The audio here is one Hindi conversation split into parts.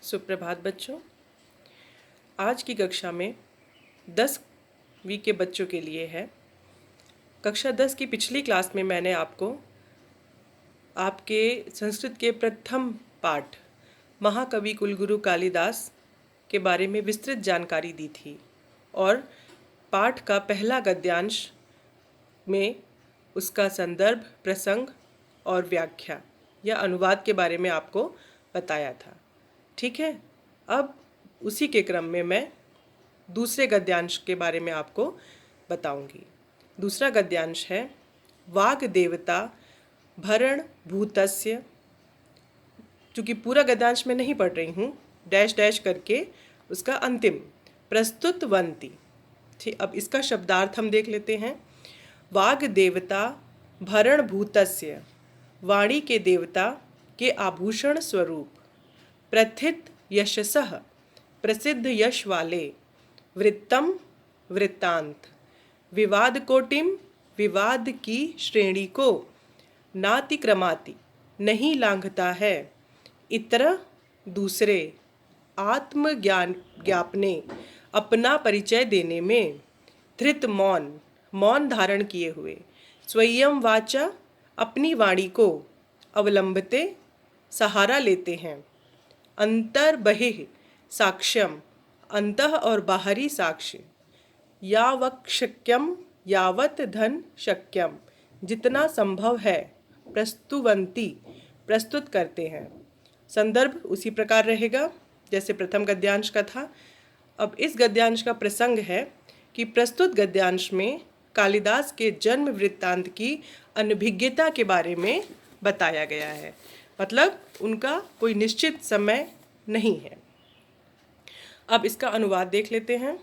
सुप्रभात बच्चों। आज की कक्षा में 10वीं के बच्चों के लिए है। कक्षा 10 की पिछली क्लास में मैंने आपको आपके संस्कृत के प्रथम पाठ महाकवि कुलगुरु कालिदास के बारे में विस्तृत जानकारी दी थी और पाठ का पहला गद्यांश में उसका संदर्भ, प्रसंग और व्याख्या या अनुवाद के बारे में आपको बताया था। ठीक है, अब उसी के क्रम में मैं दूसरे गद्यांश के बारे में आपको बताऊंगी। दूसरा गद्यांश है वाग देवता भरण भूतस्य। चूँकि पूरा गद्यांश मैं नहीं पढ़ रही हूँ, डैश डैश करके उसका अंतिम प्रस्तुतवंती। ठीक, अब इसका शब्दार्थ हम देख लेते हैं। वाग देवता भरण भूतस्य, वाणी के देवता के आभूषण स्वरूप, प्रथित यशसः, प्रसिद्ध यश वाले, वृत्तम वृत्तांत, विवाद कोटिम, विवाद की श्रेणी को, नातिक्रमाति नहीं लांघता है, इतर दूसरे, आत्मज्ञान ज्ञापने अपना परिचय देने में, धृत मौन मौन धारण किए हुए, स्वयं वाचा अपनी वाणी को, अवलंबते सहारा लेते हैं, अंतर बहिः साक्ष्यम अंतः और बाहरी साक्ष्य, यावक्षक्यम यावत धन शक्यम जितना संभव है, प्रस्तुवंती प्रस्तुत करते हैं। संदर्भ उसी प्रकार रहेगा जैसे प्रथम गद्यांश का था। अब इस गद्यांश का प्रसंग है कि प्रस्तुत गद्यांश में कालिदास के जन्म वृत्तांत की अनभिज्ञता के बारे में बताया गया है। मतलब उनका कोई निश्चित समय नहीं है। अब इसका अनुवाद देख लेते हैं।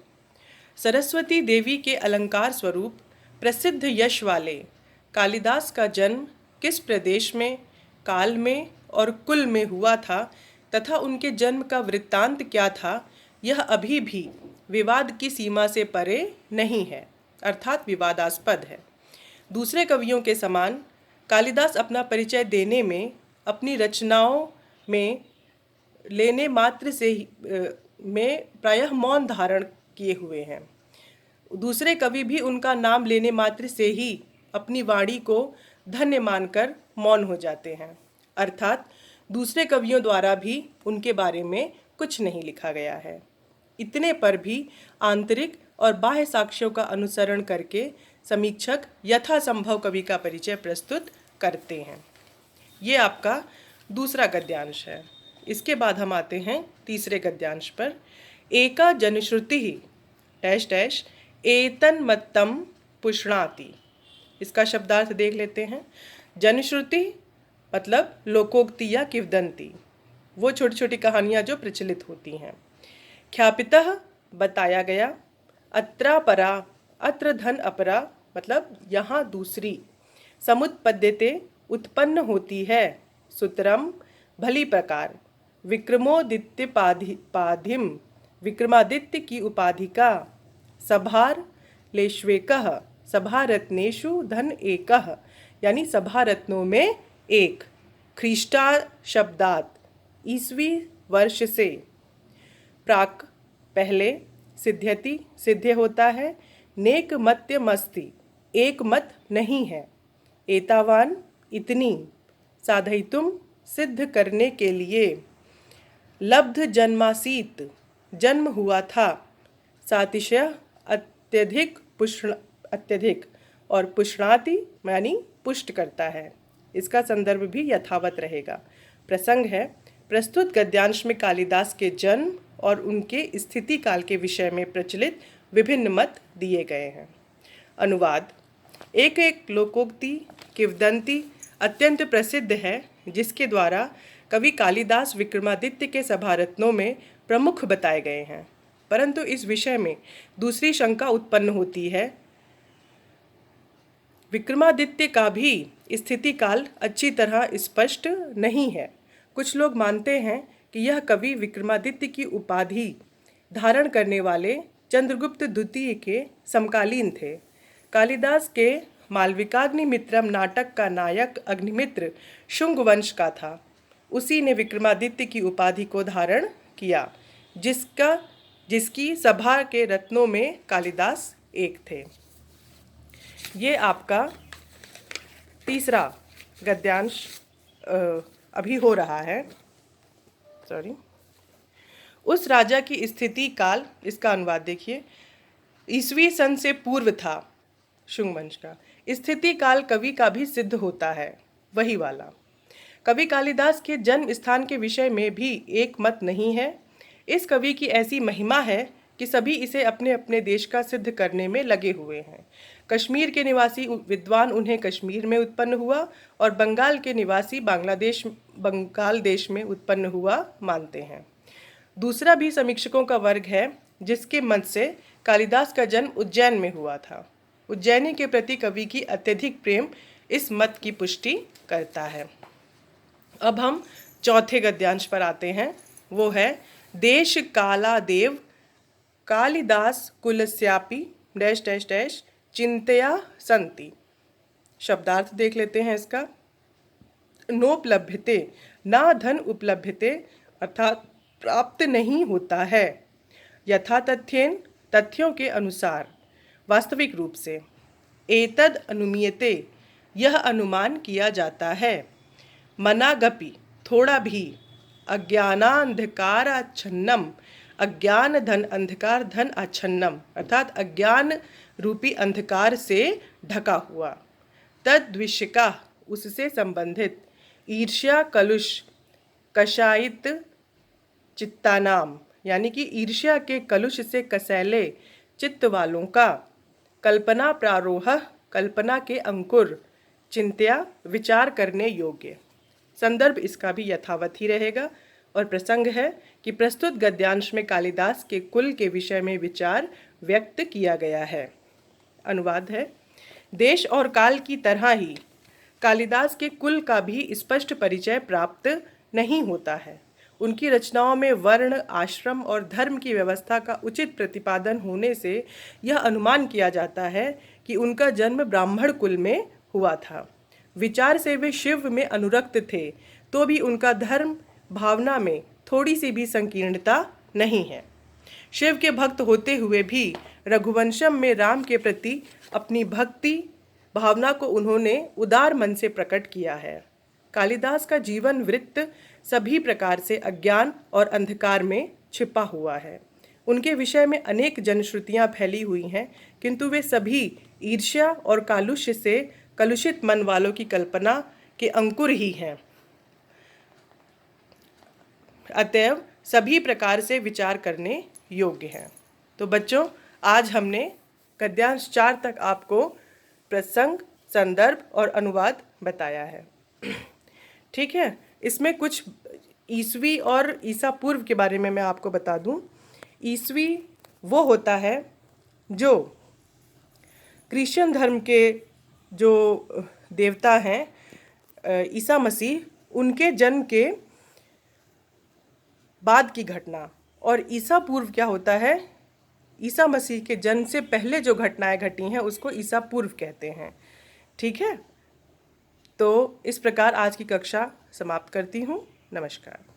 सरस्वती देवी के अलंकार स्वरूप प्रसिद्ध यश वाले कालिदास का जन्म किस प्रदेश में, काल में और कुल में हुआ था तथा उनके जन्म का वृत्तांत क्या था, यह अभी भी विवाद की सीमा से परे नहीं है, अर्थात विवादास्पद है। दूसरे कवियों के समान कालिदास अपना परिचय देने में, अपनी रचनाओं में लेने मात्र से ही में प्रायः मौन धारण किए हुए हैं। दूसरे कवि भी उनका नाम लेने मात्र से ही अपनी वाणी को धन्य मानकर मौन हो जाते हैं, अर्थात दूसरे कवियों द्वारा भी उनके बारे में कुछ नहीं लिखा गया है। इतने पर भी आंतरिक और बाह्य साक्ष्यों का अनुसरण करके समीक्षक यथासंभव कवि का परिचय प्रस्तुत करते हैं। ये आपका दूसरा गद्यांश है। इसके बाद हम आते हैं तीसरे गद्यांश पर। एका जनश्रुति डैश डैश एतन्मत्तम पुष्णाति। इसका शब्दार्थ देख लेते हैं। जनश्रुति मतलब लोकोक्ति या किंवदंती, वो छोटी छोटी कहानियाँ जो प्रचलित होती हैं। ख्यापितः बताया गया, अत्रापरा अत्र धन अपरा मतलब यहाँ दूसरी, समुत्पद्यते उत्पन्न होती है, सुतरम भली प्रकार, विक्रमोदित्य पाधिम विक्रमादित्य की उपाधि का, सभार लेश्वेकः सभारत्नेषु धन एकः यानी सभारत्नों में एक, ख्रीष्टा शब्दात ईस्वी वर्ष से, प्राक पहले, सिद्ध्यति सिद्ध होता है, नेक मत्यमस्ति एक मत नहीं है, एतावान इतनी, साधयितुम सिद्ध करने के लिए, लब्ध जन्मासीत जन्म हुआ था, सातिशय अत्यधिक और पुष्णाति यानी पुष्ट करता है। इसका संदर्भ भी यथावत रहेगा। प्रसंग है, प्रस्तुत गद्यांश में कालिदास के जन्म और उनके स्थिति काल के विषय में प्रचलित विभिन्न मत दिए गए हैं। अनुवाद। एक एक लोकोक्ति किंवदंती अत्यंत प्रसिद्ध है जिसके द्वारा कवि कालिदास विक्रमादित्य के सभारत्नों में प्रमुख बताए गए हैं, परंतु इस विषय में दूसरी शंका उत्पन्न होती है। विक्रमादित्य का भी स्थिति काल अच्छी तरह स्पष्ट नहीं है। कुछ लोग मानते हैं कि यह कवि विक्रमादित्य की उपाधि धारण करने वाले चंद्रगुप्त द्वितीय के समकालीन थे। कालिदास के मालविकाग्निमित्रम नाटक का नायक अग्निमित्र शुंग वंश का था। उसी ने विक्रमादित्य की उपाधि को धारण किया, जिसकी सभा के रत्नों में कालिदास एक थे। ये आपका तीसरा गद्यांश अभी हो रहा है। सॉरी। उस राजा की स्थिति काल, इसका अनुवाद देखिए, ईसवी सन से पूर्व था। शुंग वंश का स्थिति काल कवि का भी सिद्ध होता है, वही वाला। कवि कालिदास के जन्म स्थान के विषय में भी एक मत नहीं है। इस कवि की ऐसी महिमा है कि सभी इसे अपने अपने देश का सिद्ध करने में लगे हुए हैं। कश्मीर के निवासी विद्वान उन्हें कश्मीर में उत्पन्न हुआ और बंगाल के निवासी बंगाल देश में उत्पन्न हुआ मानते हैं। दूसरा भी समीक्षकों का वर्ग है जिसके मत से कालिदास का जन्म उज्जैन में हुआ था। उज्जैनी के प्रति कवि की अत्यधिक प्रेम इस मत की पुष्टि करता है। अब हम चौथे गद्यांश पर आते हैं। वो है देश काला देव कालिदास कुलस्यापि डैश डैश डैश चिंतया संति। शब्दार्थ देख लेते हैं इसका। नोपलभ्यते, ना धन उपलभ्यते, अर्थात प्राप्त नहीं होता है। यथा तथ्येन, तथ्यों के अनुसार, वास्तविक रूप से। एतद अनुमीयते, यह अनुमान किया जाता है। मनागपि, थोड़ा भी। अज्ञानांधकाराच्छन्नम, अज्ञान धन अंधकार धन आच्छन्नम, अर्थात अज्ञान रूपी अंधकार से ढका हुआ। तद्विषिका, उससे संबंधित। ईर्ष्या कलुष कषायित चित्तानाम, यानी कि ईर्ष्या के कलुष से कसैले चित्त वालों का। कल्पना प्रारोह, कल्पना के अंकुर। चिंत्या, विचार करने योग्य। संदर्भ इसका भी यथावत ही रहेगा और प्रसंग है कि प्रस्तुत गद्यांश में कालिदास के कुल के विषय में विचार व्यक्त किया गया है। अनुवाद है, देश और काल की तरह ही कालिदास के कुल का भी स्पष्ट परिचय प्राप्त नहीं होता है। उनकी रचनाओं में वर्ण, आश्रम और धर्म की व्यवस्था का उचित प्रतिपादन होने से यह अनुमान किया जाता है कि उनका जन्म ब्राह्मण कुल में हुआ था। विचार से वे शिव में अनुरक्त थे, तो भी उनका धर्म भावना में थोड़ी सी भी संकीर्णता नहीं है। शिव के भक्त होते हुए भी रघुवंशम में राम के प्रति अपनी भक्ति भावना को उन्होंने उदार मन से प्रकट किया है। कालिदास का जीवन वृत्त सभी प्रकार से अज्ञान और अंधकार में छिपा हुआ है। उनके विषय में अनेक जनश्रुतियाँ फैली हुई हैं, किंतु वे सभी ईर्ष्या और कालुष्य से कलुषित मन वालों की कल्पना के अंकुर ही हैं। अतएव सभी प्रकार से विचार करने योग्य हैं। तो बच्चों, आज हमने गद्यांश 4 तक आपको प्रसंग, संदर्भ और अनुवाद बताया है। ठीक है। इसमें कुछ ईसवी और ईसा पूर्व के बारे में मैं आपको बता दूं। ईसवी वो होता है जो क्रिश्चियन धर्म के जो देवता हैं ईसा मसीह, उनके जन्म के बाद की घटना। और ईसा पूर्व क्या होता है, ईसा मसीह के जन्म से पहले जो घटनाएं घटी हैं उसको ईसा पूर्व कहते हैं। ठीक है। तो इस प्रकार आज की कक्षा समाप्त करती हूँ। नमस्कार।